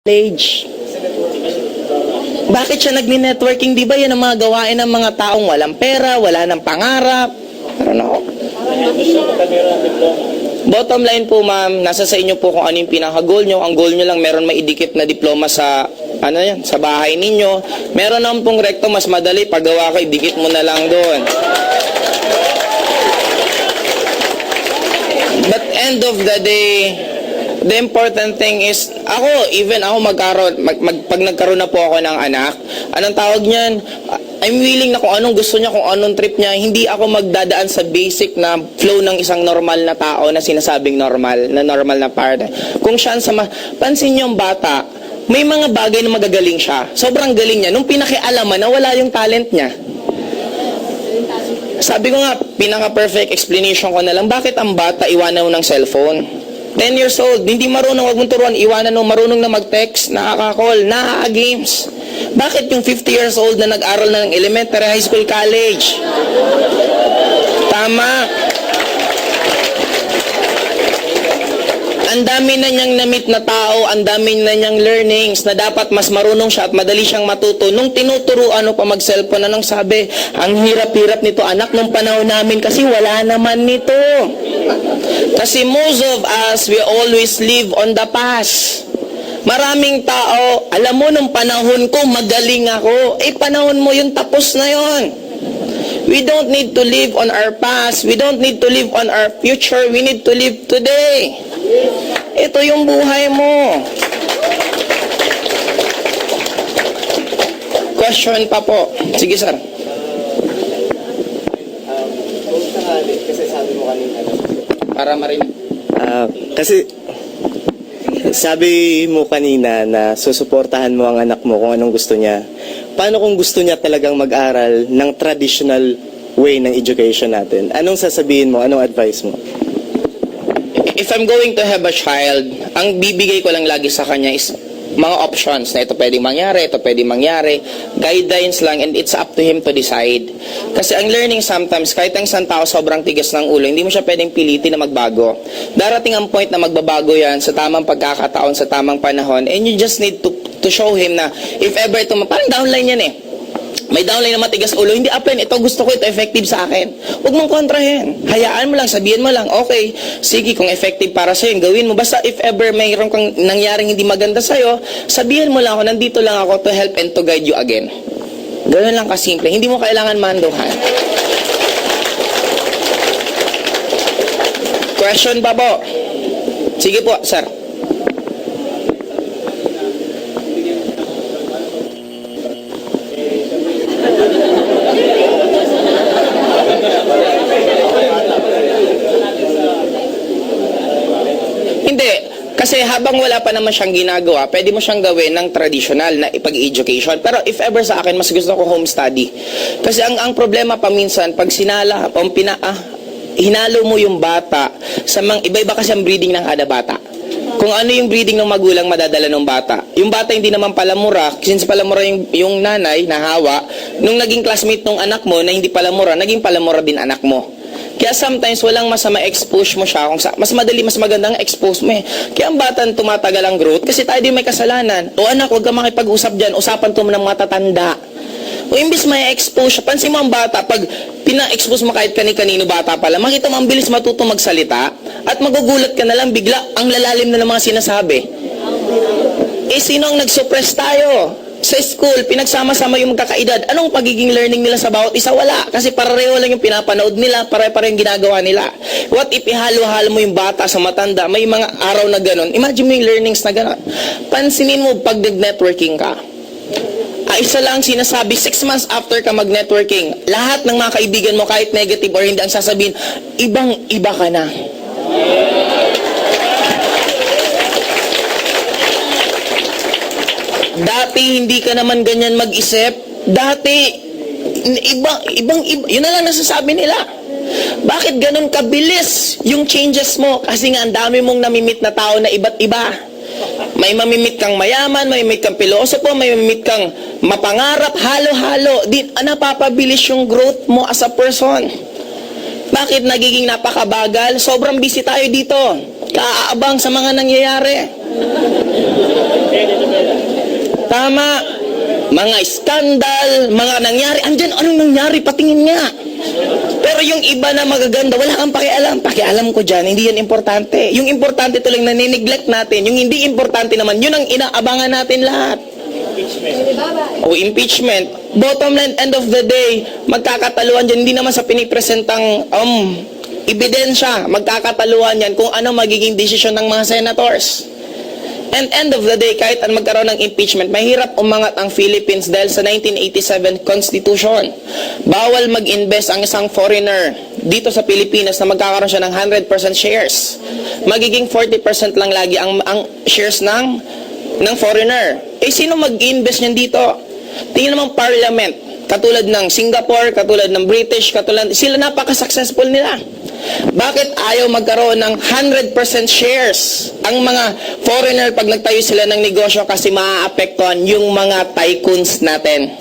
College. Bakit siya nagni-networking? Di ba yan ang mga gawain ng mga taong walang pera, wala ng pangarap? Pero no. Bottom line po ma'am, nasa sa inyo po kung ano yung pinaka-goal nyo. Ang goal nyo lang meron maidikit na diploma sa sa bahay ninyo. Meron naman pong recto, mas madali. Paggawa ka, idikit mo na lang doon. But end of the day, the important thing is, pag nagkaroon na po ako ng anak, anong tawag niyan? I'm willing na kung anong gusto niya, kung anong trip niya, hindi ako magdadaan sa basic na flow ng isang normal na tao na sinasabing normal na paradigm. Kung siya pansin niyo yung bata, may mga bagay na magagaling siya. Sobrang galing niya. Nung pinakialaman na wala yung talent niya. Sabi ko nga, pinaka-perfect explanation ko na lang, bakit ang bata iwanan mo ng cellphone? 10 years old, hindi marunong, wag mong turuan, iwanan mo, marunong na mag-text, nakaka-call, nakaka-games. Bakit yung 50 years old na nag-aral na ng elementary, high school, college? Tama. Ang dami na niyang na-meet na tao, ang dami na niyang learnings na dapat mas marunong siya at madali siyang matuto. Nung tinuturuan pa mag-cellphone, anong sabi? Ang hirap-hirap nito, anak, nung panahon namin kasi wala naman nito. Kasi most of us, we always live on the past. Maraming tao, alam mo, nung panahon ko, magaling ako. Panahon mo yun, tapos na yun. We don't need to live on our past. We don't need to live on our future. We need to live today. Ito yung buhay mo. Question pa po. Sige, sir. Kasi sabi mo kanina. Para marinig. Kasi sabi mo kanina na susuportahan mo ang anak mo kung anong gusto niya. Paano kung gusto niya talagang mag-aral ng traditional way ng education natin? Anong sasabihin mo? Anong advice mo? If I'm going to have a child, ang bibigay ko lang lagi sa kanya is mga options na ito pwedeng mangyari, ito pwedeng mangyari, guidelines lang, and it's up to him to decide. Kasi ang learning sometimes, kahit ang isang tao sobrang tigas ng ulo, hindi mo siya pwedeng pilitin na magbago. Darating ang point na magbabago yan sa tamang pagkakataon, sa tamang panahon, and you just need to show him na if ever ito, parang downline yan eh. May downline na matigas ulo, hindi upline, ito gusto ko, ito effective sa akin. Huwag mong kontrahin. Hayaan mo lang, sabihin mo lang, okay, sige, kung effective para sa'yo, gawin mo. Basta if ever mayroon kang nangyaring hindi maganda sa'yo, sabihin mo lang ako, nandito lang ako to help and to guide you again. Ganoon lang kasimple. Hindi mo kailangan manduhan. Question pa po? Sige po, sir. Kasi habang wala pa naman siyang ginagawa, pwede mo siyang gawin ng traditional na ipag-education. Pero if ever sa akin, mas gusto ko home study. Kasi ang problema paminsan, pag hinalo mo yung bata, sa iba-iba kasi ang breeding ng kada bata. Kung ano yung breeding ng magulang madadala ng bata. Yung bata hindi naman palamura, since palamura yung nanay, nahawa, nung naging classmate ng anak mo na hindi palamura, naging palamura din anak mo. Kaya sometimes walang masama expose mo siya, mas magandang expose mo eh. Kaya ang bata tumatagal ang growth kasi tayo din may kasalanan. O anak, huwag ka makipag-usap dyan, usapan to ng matatanda. O imbis may expose siya, pansin mo ang bata, pag pina-expose mo kahit kanino bata pala, makita mo ang bilis matuto magsalita at magugulat ka na lang bigla ang lalalim na ng mga sinasabi. Sino ang nag-suppress tayo? Sa school, pinagsama-sama yung magkakaedad. Anong pagiging learning nila sa bawat isa? Wala. Kasi pareho lang yung pinapanood nila, pareho yung ginagawa nila. What if ihalo-halo mo yung bata sa matanda? May mga araw na ganun. Imagine mo yung learnings na ganun. Pansinin mo pag nag-networking ka. Isa lang sinasabi, 6 months after ka mag-networking, lahat ng mga kaibigan mo, kahit negative or hindi, ang sasabihin, ibang-iba ka na. Dati hindi ka naman ganyan mag-isip. Dati ibang yun na lang nasasabi nila. Bakit ganun kabilis yung changes mo? Kasi nga ang dami mong namimit na tao na iba't iba. May mamimit kang mayaman, may mamimit kang pilosopo, may mamimit kang mapangarap, halo-halo. Napapabilis yung growth mo as a person. Bakit nagiging napakabagal? Sobrang busy tayo dito. Kaaabang sa mga nangyayari. Tama. Mga skandal, mga nangyari. Andyan, anong nangyari? Patingin nga. Pero yung iba na magaganda, wala kang pakialam. Pakialam ko dyan, hindi yan importante. Yung importante ito lang na nineglect natin. Yung hindi importante naman, yun ang inaabangan natin lahat. O impeachment. Bottom line, end of the day, magkakataluan dyan. Hindi naman sa pinipresentang ebidensya. Magkakataluan yan kung ano magiging desisyon ng mga senators. And end of the day, kahit ang magkaroon ng impeachment, mahirap umangat ang Philippines dahil sa 1987 Constitution. Bawal mag-invest ang isang foreigner dito sa Pilipinas na magkakaroon siya ng 100% shares. Magiging 40% lang lagi ang shares ng foreigner. Eh, sino mag-invest niyan dito? Tingnan naman parliament. Katulad ng Singapore, katulad ng British, sila napaka-successful nila. Bakit ayaw magkaroon ng 100% shares ang mga foreigner pag nagtayo sila ng negosyo kasi maaapektuhan yung mga tycoons natin?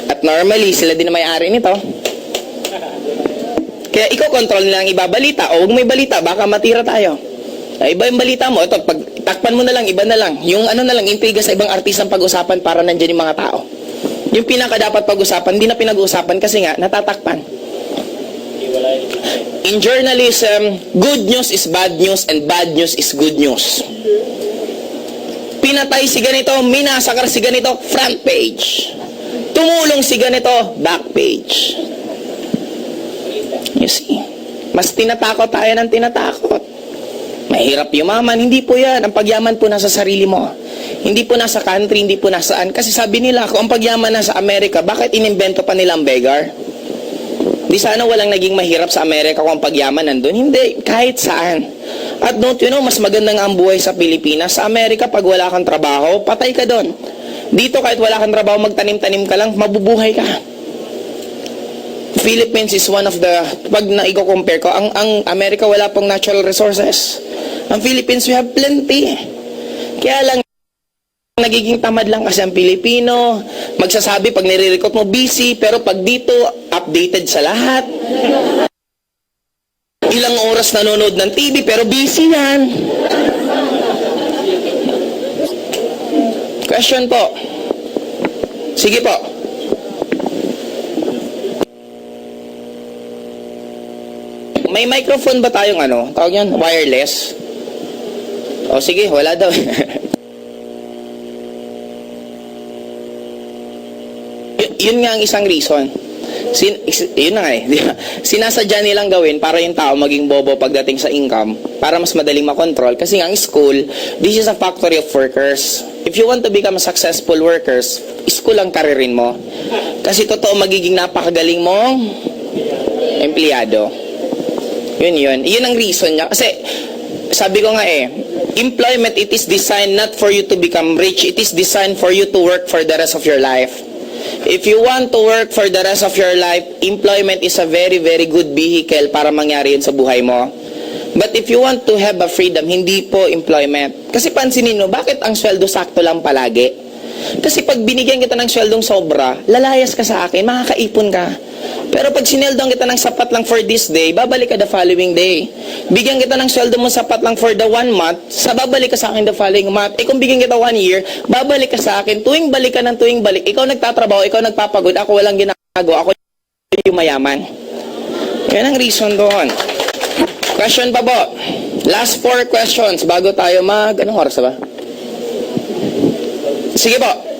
At normally, sila din ang may-ari nito. Kaya ikaw control nila ang ibabalita o huwag may balita, baka matira tayo. Iba yung balita mo, ito, pag takpan mo na lang, iba na lang. Yung ano na lang, intriga sa ibang artistang pag-usapan para nandyan yung mga tao. Yung pinaka dapat pag-usapan, hindi na pinag-uusapan kasi nga, natatakpan. In journalism, good news is bad news and bad news is good news. Pinatay si ganito, minasakar si ganito, front page. Tumulong si ganito, back page. You see, mas tinatakot tayo ng tinatakot. Mahirap yumaman, hindi po yan. Ang pagyaman po nasa sarili mo. Hindi po nasa country, hindi po nasaan. Kasi sabi nila, kung ang pagyaman nasa Amerika, bakit inimbento pa nila ang beggar? Di sana walang naging mahirap sa Amerika kung ang pagyaman nandun. Hindi, kahit saan. At don't you know, mas maganda nga ang buhay sa Pilipinas. Sa Amerika, pag wala kang trabaho, patay ka doon. Dito, kahit wala kang trabaho, magtanim-tanim ka lang, mabubuhay ka. Philippines is one of the, pag na-compare ko, ang Amerika wala pong natural resources. Ang Philippines, we have plenty. Kaya lang, nagiging tamad lang kasi ang Pilipino, magsasabi pag nire-record mo busy, pero pag dito, updated sa lahat. Ilang oras nanonood ng TV, pero busy yan. Question po. Sige po. May microphone ba tayong tawag yan? Wireless? O sige, wala daw. Yun nga ang isang reason. Yun na nga eh. Sinasadya nilang gawin para yung tao maging bobo pagdating sa income, para mas madaling makontrol. Kasi nga ang school, this is a factory of workers. If you want to become a successful workers, school ang karirin mo. Kasi totoo magiging napakagaling mong empleyado. Yun ang reason niya. Kasi sabi ko nga employment, it is designed not for you to become rich. It is designed for you to work for the rest of your life. If you want to work for the rest of your life, employment is a very, very good vehicle para mangyari yun sa buhay mo. But if you want to have a freedom, hindi po employment. Kasi pansinin mo, bakit ang sweldo sakto lang palagi? Kasi pag binigyan kita ng sweldong sobra, lalayas ka sa akin, makakaipon ka. Pero pag sineldong kita ng sapat lang for this day, babalik ka the following day. Bigyan kita ng sweldo mo sapat lang for the 1 month, babalik ka sa akin the following month. Kung bigyan kita 1 year, babalik ka sa akin. Tuwing balik ka ng tuwing balik. Ikaw nagtatrabaho, ikaw nagpapagod, ako walang ginagawa, ako yung mayaman. Yan ang reason doon. Question pa po. Last 4 questions bago tayo anong oras ba? Sige po.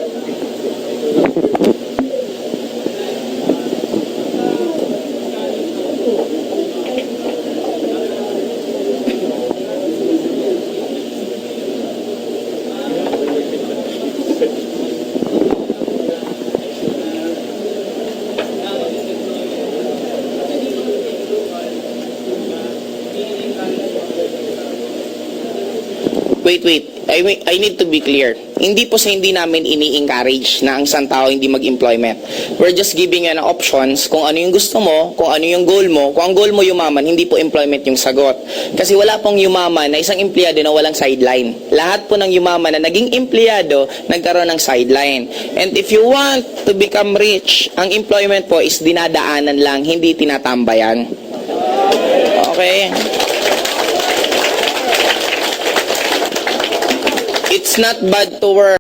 Wait. I need to be clear. Hindi po sa hindi namin ini-encourage na ang isang tao hindi mag-employment. We're just giving you options kung ano yung gusto mo, kung ano yung goal mo. Kung ang goal mo yumaman, hindi po employment yung sagot. Kasi wala pong yumaman na isang empleyado na walang sideline. Lahat po ng yumaman na naging empleyado, nagkaroon ng sideline. And if you want to become rich, ang employment po is dinadaanan lang, hindi tinatambayan. Okay? It's not bad to work.